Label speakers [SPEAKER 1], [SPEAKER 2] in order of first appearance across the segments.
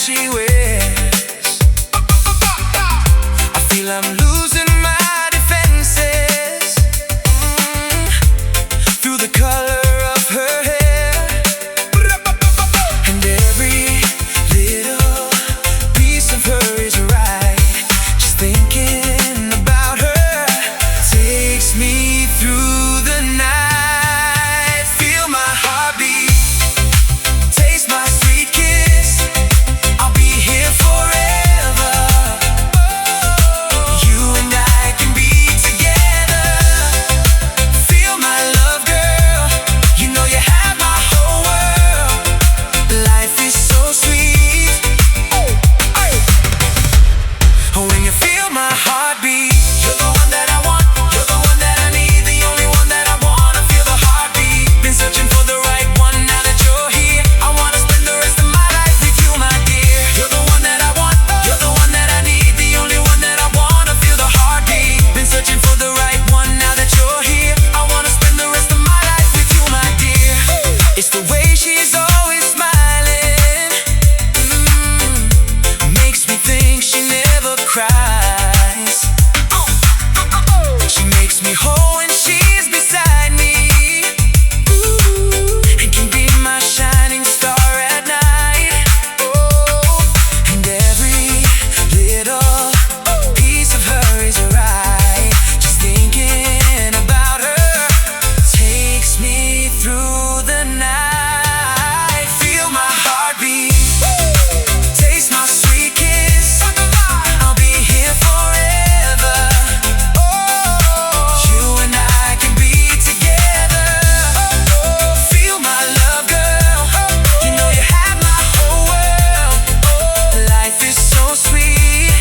[SPEAKER 1] she wears. I feel I'm losing my defenses through the color of her hair, and every little piece of her is right. Just thinking about her takes me through the night. Feel my heartbeat, taste my sweet kiss. I'll be here forever. You and I can be together. Feel my love, girl. You know you have my whole world. Life is so sweet. When you feel my heartbeat, you're the one that I want. You're the one that I need, the only one that I wanna feel the heartbeat. Been searching for the right one, now that you're here. I wanna spend the rest of my life with you, my dear. You're the one that I want. You're the one that I need, the only one that I wanna feel the heartbeat. Been searching for the right one, now that you're here. I wanna spend the rest of my life with you, my dear. It's the way she's always smiling, makes me think she never cries. She makes me whole when she's beside me, and can be my shining star at night. And every little piece of her is right. Just thinking about her takes me through the night. Feel my heartbeat, taste my sweet kiss. I'll be here forever. You and I can be together. Feel my love, girl. You know you have my whole world. Life is so sweet.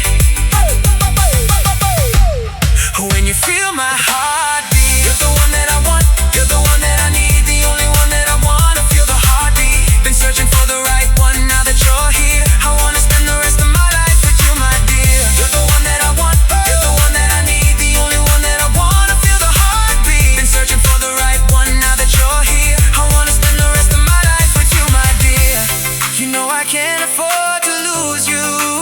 [SPEAKER 1] When you feel my heartbeat, you're the one that I want. You're the one that I need, the only one that I wanna feel the heartbeat. Been searching for the right one, now that you're here. I wanna spend the rest of my life with you, my dear. You're the one that I want. You're the one that I need, the only one that I wanna feel the heartbeat. Been searching for the right one, now that you're here. I wanna spend the rest of my life with you, my dear. You know I can't afford to lose you.